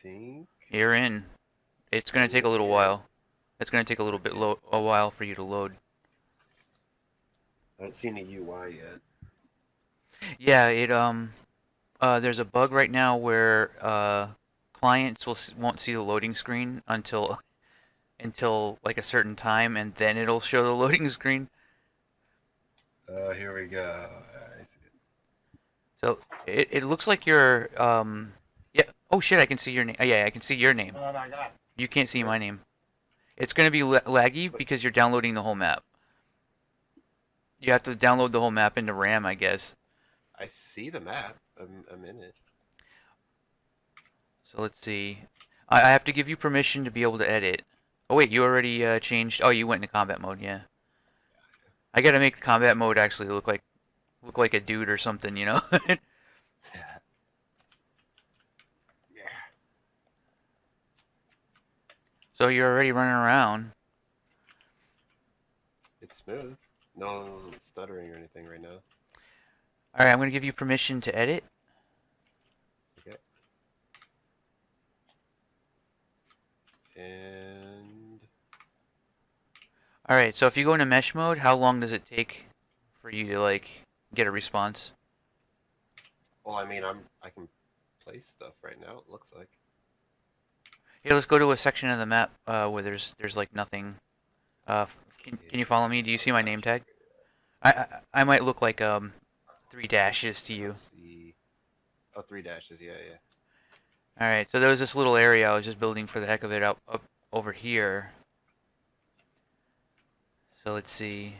think. You're in. It's gonna take a little Yeah. while. It's gonna take a little bit Okay. a while for you to load. I don't see any UI yet. Yeah, there's a bug right now where clients won't see the loading screen until like a certain time, and then it'll show the loading screen. Here we go. So it looks like you're yeah. Oh shit! I can see your name. Yeah, I can see your name. Oh my god. You can't see What? my name. It's gonna be laggy What? because you're downloading the whole map. You have to download the whole map into RAM, I guess. I see the map. I'm in it. So let's see. I have to give you permission to be able to edit. Oh wait, you already changed. Oh, you went into combat mode. Yeah. I gotta make the combat mode actually look like a dude or something, you know? Yeah. So you're already running around. It's smooth. No stuttering or anything right now. All right, I'm gonna give you permission to edit. Okay. And All right, so if you go into mesh mode, how long does it take for you to like get a response? well, I mean, I can place stuff right now. It looks like. Here, let's go to a section of the map where there's like nothing. Can you Okay. follow me? Do you see my Not name sure. tag? I might look like three dashes to you. Let's see. Oh, three dashes. Yeah, yeah. All right, so there was this little area I was just building for the heck of it up over here. So let's see.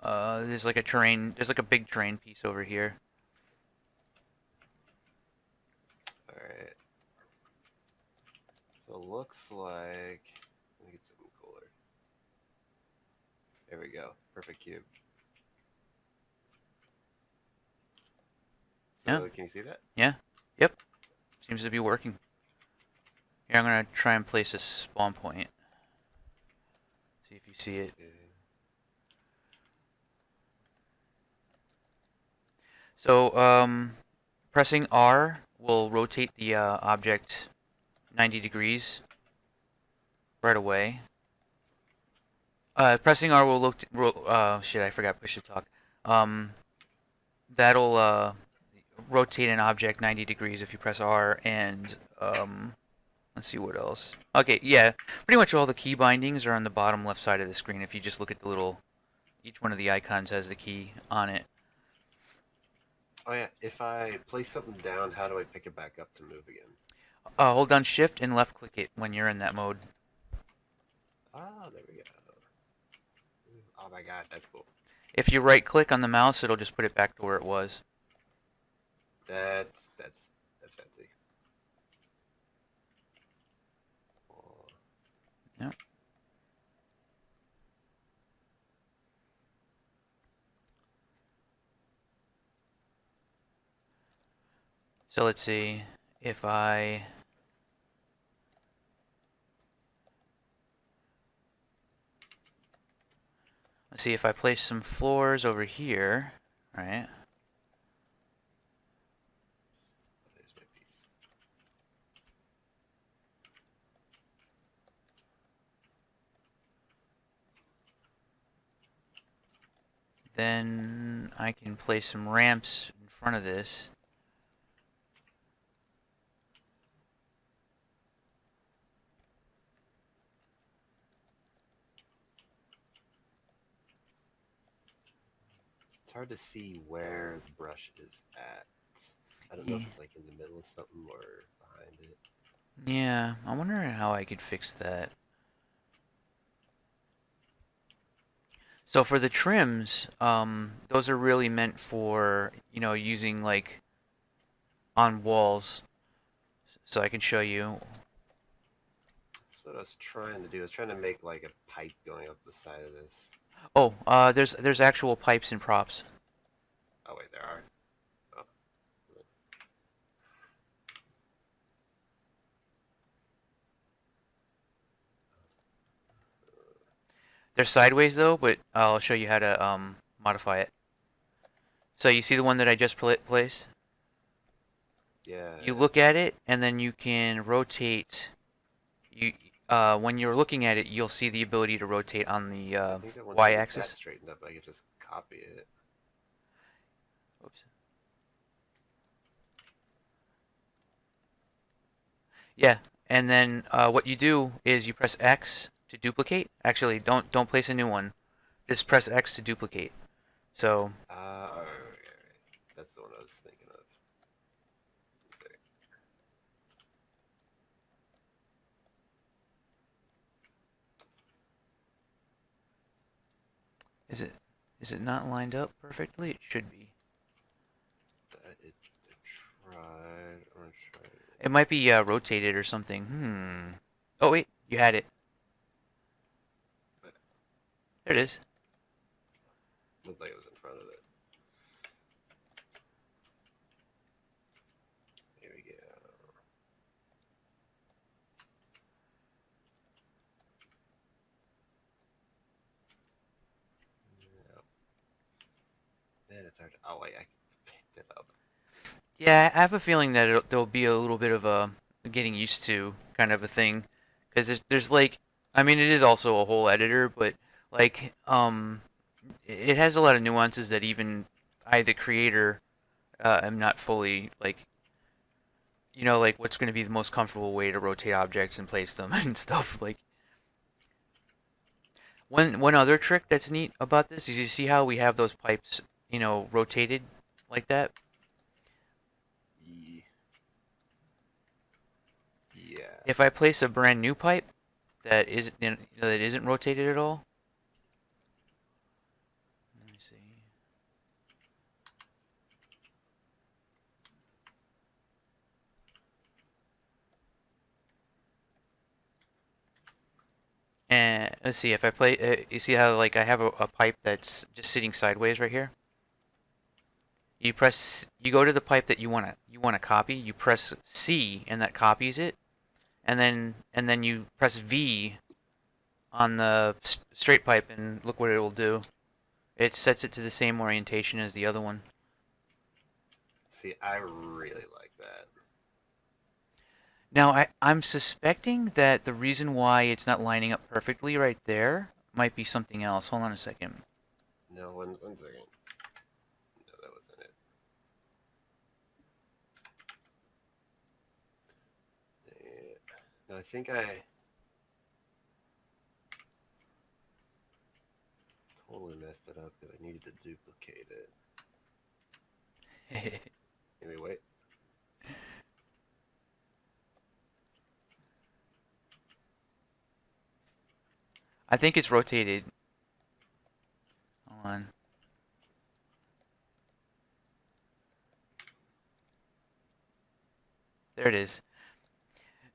There's like a terrain. There's like a big terrain piece over here. All right. So it looks like. Let me get something cooler. There we go. Perfect cube. Yeah, So can you see that? yeah, yep. Seems to be working. Here, I'm gonna try and place a spawn point. See if you see it. Okay. So, pressing R will rotate the object 90 degrees right away. Pressing R will shit, I forgot push to talk. Um, that'll rotate an object 90 degrees if you press R, and let's see what else. Okay, yeah, pretty much all the key bindings are on the bottom left side of the screen. If you just look at the little, each one of the icons has the key on it. Oh yeah. If I place something down, how do I pick it back up to move again? Hold down Shift and left click it when you're in that mode. Ah, there we go. Oh my god, that's cool. If you right click on the mouse, it'll just put it back to where it was. That's fancy. Oh, Yep. So let's see if I place some floors over here, right? there's my piece. Then I can place some ramps in front of this. It's hard to see where the brush is at. I don't know Yeah, if it's like in the middle of something or behind it. yeah, I'm wondering how I could fix that. So for the trims, those are really meant for, using like on walls. So I can show you. That's what I was trying to do. I was trying to make like a pipe going up the side of this. Oh, there's actual pipes and props. Oh wait, there are. Oh, They're sideways though, but I'll show you how to modify it. So you see the one that I just placed? Yeah, You yeah. look at it, and then you can rotate. You when you're looking at it, you'll see the ability to rotate on the I think that once I get that y-axis. straightened up, I can just copy it. Oops. Yeah, and then what you do is you press X to duplicate. Actually, don't place a new one. Just press X to duplicate. So Alright, right. That's the one I was thinking of. Okay. is it is it not lined up perfectly? It should be. It tried. I'm gonna try it. It might be rotated or something. Oh wait, you had it. But There it is. looked like it was in front of it. Here we go. Yep. Man, it's hard. Oh wait, I picked it up. Yeah, I have a feeling that there'll be a little bit of a getting used to kind of a thing, because there's like, I mean, it is also a whole editor, but like, it has a lot of nuances that even I, the creator, am not fully like, like what's going to be the most comfortable way to rotate objects and place them and stuff. Like one other trick that's neat about this is you see how we have those pipes, rotated like that. Yeah. If I place a brand new pipe that isn't rotated at all, let me see. And let's see if I play. You see how like I have a pipe that's just sitting sideways right here. You go to the pipe that you wanna copy. You press C, and that copies it. And then you press V on the straight pipe, and look what it will do. It sets it to the same orientation as the other one. See, I really like that. Now I'm suspecting that the reason why it's not lining up perfectly right there might be something else. Hold on a second. No, one second. No, that wasn't it. Yeah. No, I think I totally messed it up because I needed to duplicate it. Maybe wait. I think it's rotated. Hold on. There it is.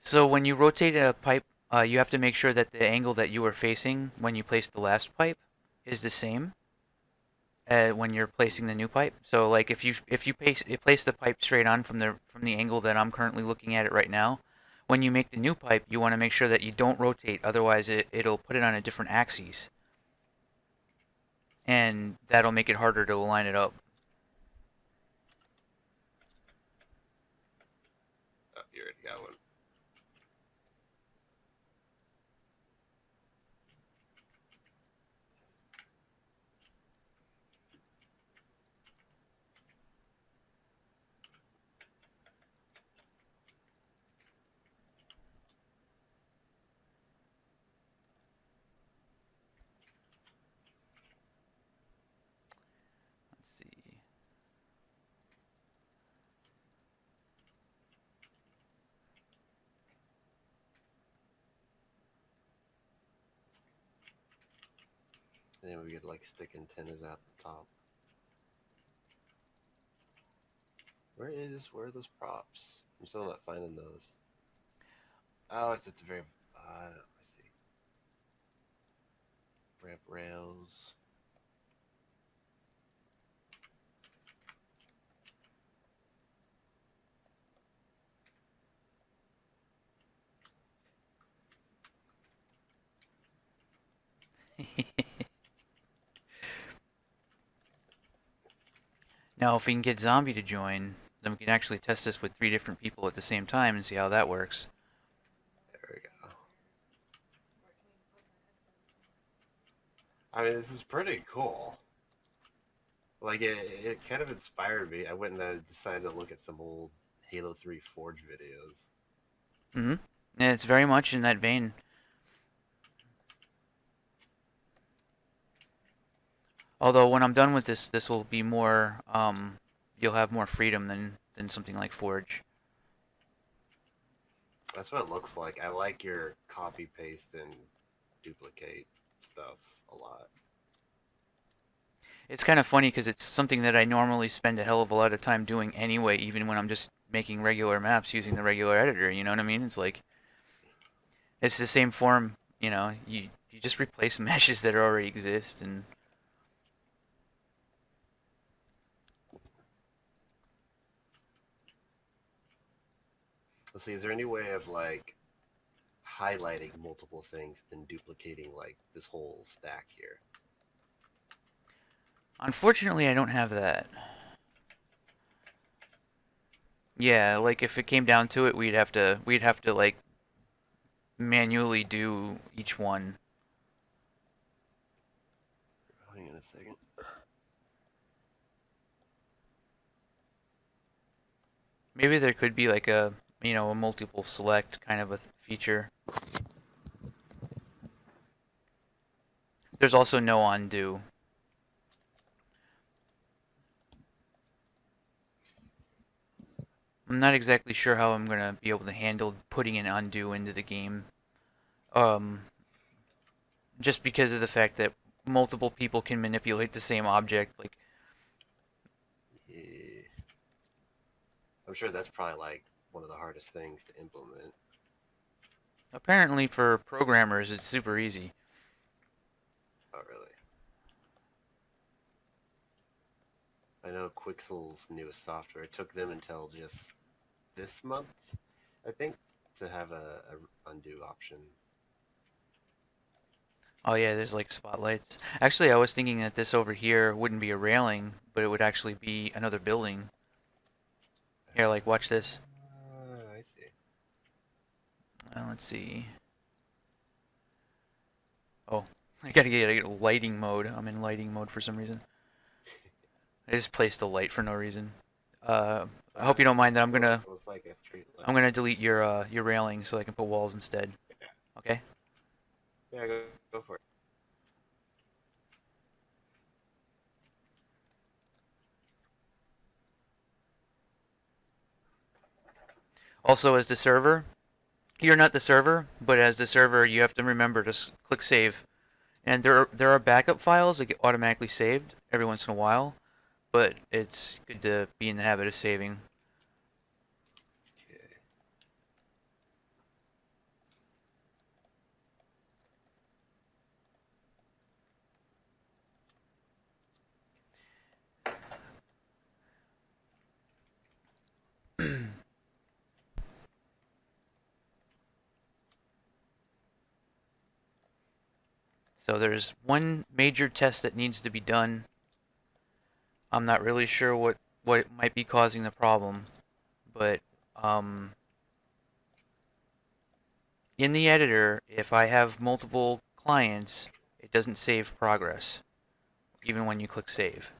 So when you rotate a pipe, you have to make sure that the angle that you were facing when you placed the last pipe is the same when you're placing the new pipe. So like if you place the pipe straight on from the angle that I'm currently looking at it right now, when you make the new pipe, you want to make sure that you don't rotate, otherwise it'll put it on a different axis, and that'll make it harder to line it up. Oh, you already got one. Let's see. And then we could like stick antennas out the top. Where are those props? I'm still not finding those. Oh, it's at the very bottom. I see. Ramp rails. Now if we can get Zombie to join, Then we can actually test this with 3 different people at the same time and see how that works. There we go. I mean, this is pretty cool. Like it kind of inspired me. I went and I decided to look at some old Halo 3 Forge videos. Mm-hmm. And it's very much in that vein. Although when I'm done with this, this will be more. You'll have more freedom than something like Forge. That's what it looks like. I like your copy paste and duplicate stuff a lot. It's kind of funny because it's something that I normally spend a hell of a lot of time doing anyway, even when I'm just making regular maps using the regular editor. You know what I mean? It's like it's the same form. You just replace meshes that already exist, and Let's see, is there any way of like highlighting multiple things and duplicating like this whole stack here? unfortunately, I don't have that. Yeah, like if it came down to it, we'd have to like manually do each one. Hang on a second. Maybe there could be like a multiple select kind of a feature. There's also no undo. I'm not exactly sure how I'm gonna be able to handle putting an undo into the game. Um, just because of the fact that multiple people can manipulate the same object. Like, Yeah. I'm sure that's probably like one of the hardest things to implement. apparently for programmers, it's super easy. Oh, really? I know Quixel's newest software. It took them until just this month, I think, to have a undo option. Oh yeah, there's like spotlights. Actually, I was thinking that this over here wouldn't be a railing, but it would actually be another building. Here, like, watch this. I see. Let's see. Oh, I gotta get a lighting mode. I'm in lighting mode for some reason. I just placed a light for no reason. I hope you don't mind that So it's like a street light. I'm gonna delete your railing so I can put walls instead. Okay. Yeah, go for it. Also, as the server, you're not the server, but as the server, you have to remember to click save. And there are backup files that get automatically saved every once in a while, but it's good to be in the habit of saving. Okay. So there's one major test that needs to be done. I'm not really sure what might be causing the problem, but um, in the editor, if I have multiple clients, it doesn't save progress, even when you click save.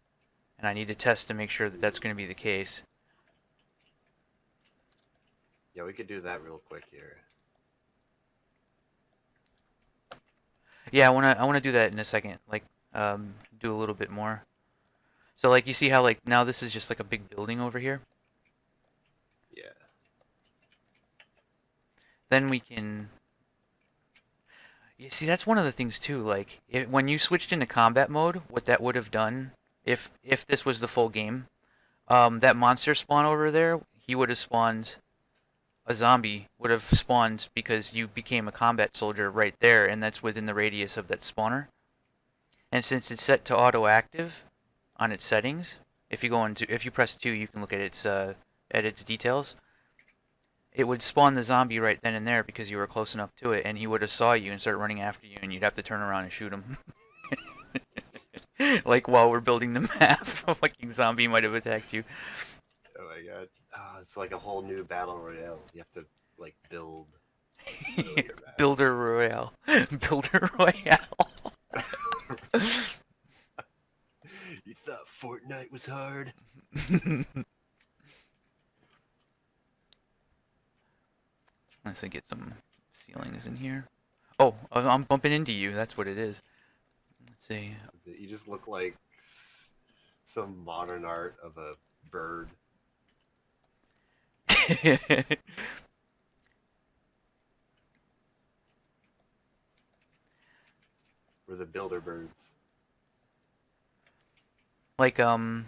And I need to test to make sure that that's going to be the case. Yeah, we could do that real quick here. Yeah, I wanna do that in a second. Like, do a little bit more. So like you see how like now this is just like a big building over here. Yeah. Then we can. You see, that's one of the things too. Like when you switched into combat mode, what that would have done, if this was the full game, that monster spawn over there, he would have spawned. A zombie would have spawned because you became a combat soldier right there, and that's within the radius of that spawner. And since it's set to auto active on its settings, if you press 2, you can look at its details. It would spawn the zombie right then and there because you were close enough to it, and he would have saw you and start running after you, and you'd have to turn around and shoot him. Like while we're building the map, a fucking zombie might have attacked you. Oh my god. Oh, it's like a whole new battle royale. You have to like build your map. Builder Royale. Builder Royale. You thought Fortnite was hard? Let's get some ceilings in here. Oh, I'm bumping into you. That's what it is. Let's see. You just look like some modern art of a bird. Or the builder birds. Like one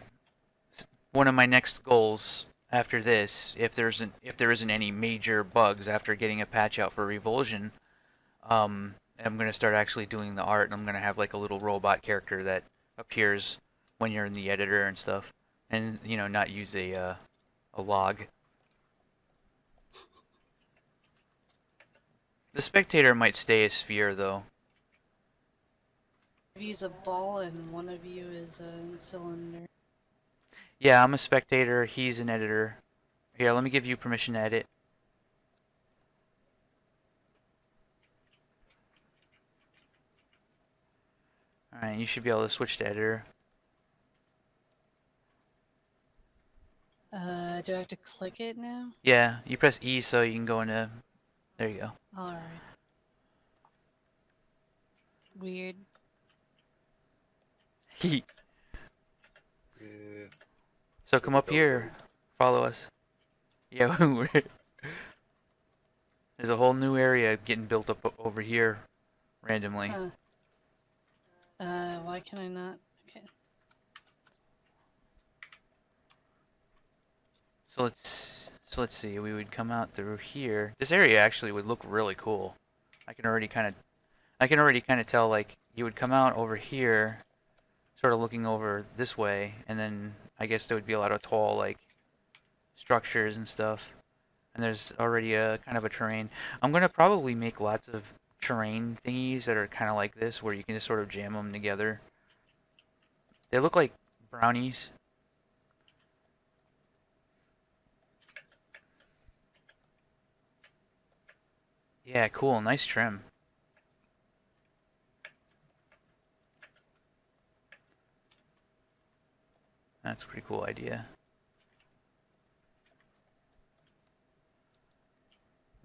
of my next goals after this, if there isn't any major bugs after getting a patch out for Revulsion, I'm gonna start actually doing the art, and I'm gonna have like a little robot character that appears when you're in the editor and stuff, and not use a log. The spectator might stay a sphere though. Use a ball and one of you is a cylinder. Yeah, I'm a spectator. He's an editor. Here, let me give you permission to edit. Alright, you should be able to switch to editor. Do I have to click it now? Yeah, you press E so you can go into... There you go. Alright. Weird. Heat. Yeah, So come up here. Follow us. Yeah, there's a whole new area getting built up over here randomly. Why can I not? Okay. So let's see. We would come out through here. This area actually would look really cool. I can already kind of tell, like, you would come out over here, sort of looking over this way, and then I guess there would be a lot of tall, like, structures and stuff. And there's already a kind of a terrain. I'm gonna probably make lots of terrain thingies that are kind of like this, where you can just sort of jam them together. They look like brownies. Yeah, cool. Nice trim. That's a pretty cool idea.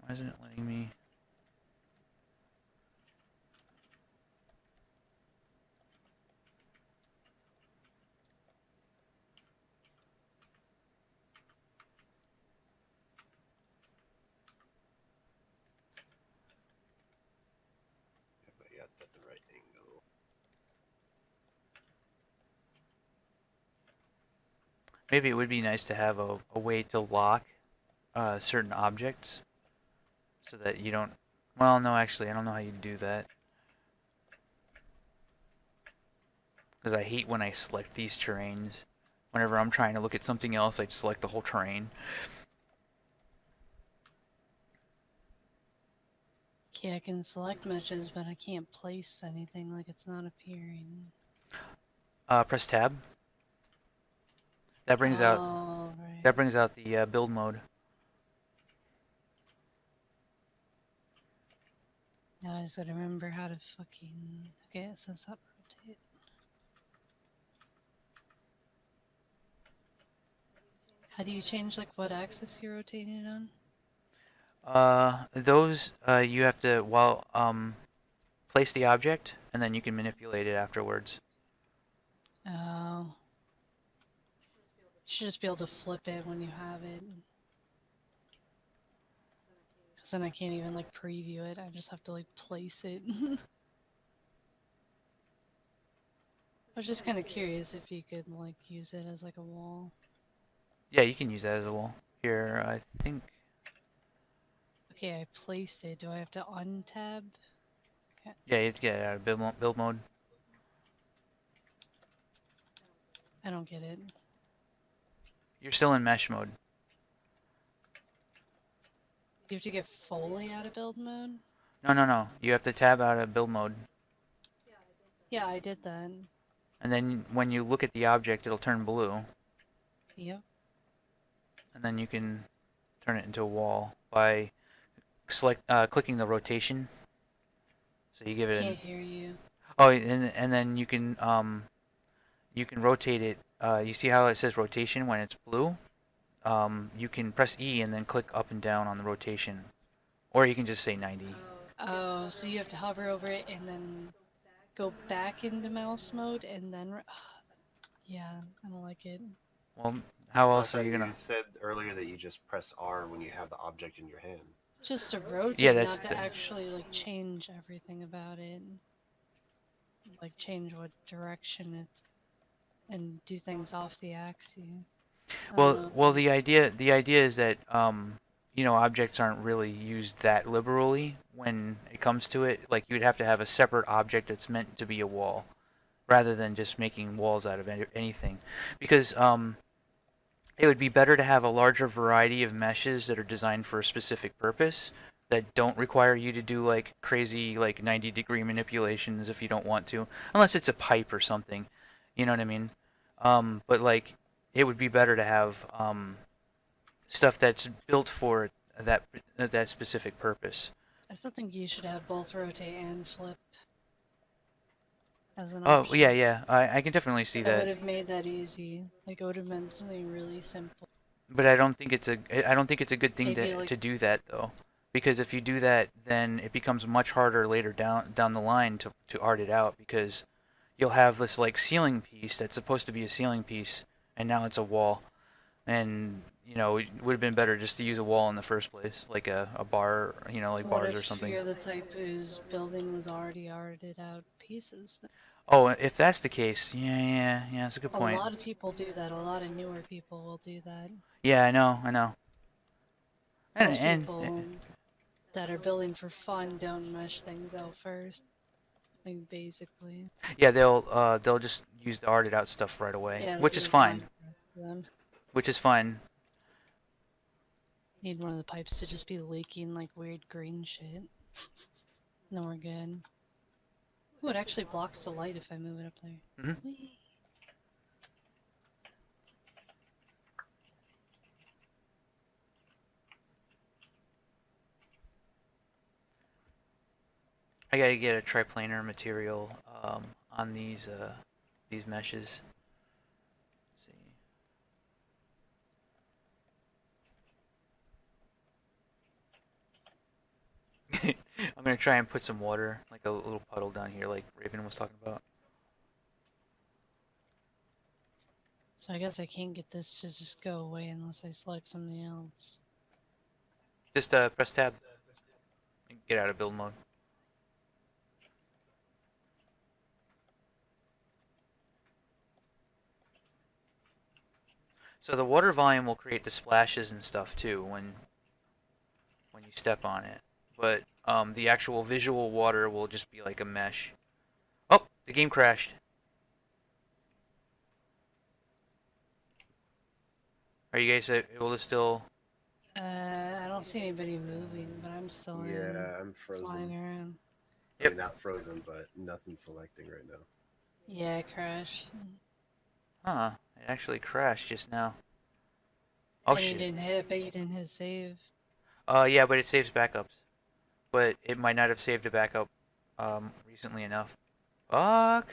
Why isn't it letting me? Have I got that the right angle? Maybe it would be nice to have a way to lock certain objects so that you don't... Well, no, actually, I don't know how you do that. Because I hate when I select these terrains. Whenever I'm trying to look at something else, I just select the whole terrain. Okay, I can select meshes, but I can't place anything, like it's not appearing. Press tab. That brings Oh, right. the build mode. Now I just gotta remember how to fucking... Okay, it says up rotate. How do you change, like, what axis you're rotating it on? Those you have to place the object, and then you can manipulate it afterwards. Oh. You should just be able to flip it when you have it. Because then I can't even, like, preview it. I just have to, like, place it. I was just kind of curious if you could, like, use it as, like, a wall. Yeah, you can use that as a wall. Here, I think... Okay, I placed it. Do I have to untab? Okay. Yeah, you have to get it out of build mode. I don't get it. You're still in mesh mode. You have to get fully out of build mode? No. You have to tab out of build mode. Yeah, I did that. And then when you look at the object, it'll turn blue. Yep. and then you can turn it into a wall by clicking the rotation. So you give it Can't an hear you. oh, and then you can rotate it. You see how it says rotation when it's blue? You can press E and then click up and down on the rotation, or you can just say 90. Oh, so you have to hover over it and then go back into mouse mode and then. Yeah, I don't like it. Well, how I else are thought you you gonna? said earlier that you just press R when you have the object in your hand. Just to Yeah, rotate, that's not to actually like change everything about it. Like change what direction it's and do things off the axis. I don't know. well. The idea is that objects aren't really used that liberally when it comes to it. Like you'd have to have a separate object that's meant to be a wall, rather than just making walls out of anything, because it would be better to have a larger variety of meshes that are designed for a specific purpose that don't require you to do like crazy like 90-degree manipulations if you don't want to, unless it's a pipe or something. You know what I mean? But like it would be better to have stuff that's built for that specific purpose. I still think you should have both rotate and flip as an Oh yeah, option. yeah. I can definitely see That would that. have made that easy. Like it would have been something really simple. But I don't think it's a good thing Maybe to like do that though, because if you do that, then it becomes much harder later down the line to art it out, because you'll have this like ceiling piece that's supposed to be a ceiling piece, and now it's a wall, and it would have been better just to use a wall in the first place, like a bar, like what bars if or something. you're the type whose building was already arted out pieces? Oh, if that's the case, yeah, that's a good A point. lot of people do that. A lot of newer people will do that. Yeah, I know, and Most and people that are building for fun don't mesh things out first. Like basically. yeah, they'll just use the arted out stuff right away, Yeah, it'll which be is a fine, grind for them. which is fine. Need one of the pipes to just be leaking like weird green shit. No, we're good. Ooh, it actually blocks the light if I move it up there. Mhm. Whee! I gotta get a triplanar material on these meshes. Let's see. I'm gonna try and put some water, like a little puddle down here, like Raven was talking about. So I guess I can't get this to just go away unless I select something else. Just press tab and get out of build mode. So the water volume will create the splashes and stuff too when you step on it, but the actual visual water will just be like a mesh. Oh, the game crashed. Are you guys able to still? I don't see anybody moving, but I'm still in, Yeah, I'm flying frozen. around. I mean, not frozen, but nothing selecting right now. Yeah, it crashed. Huh, it actually crashed just now. Oh And you shit. didn't hit, but you didn't hit save. Yeah, but it saves backups. But it might not have saved a backup recently enough. Fuck.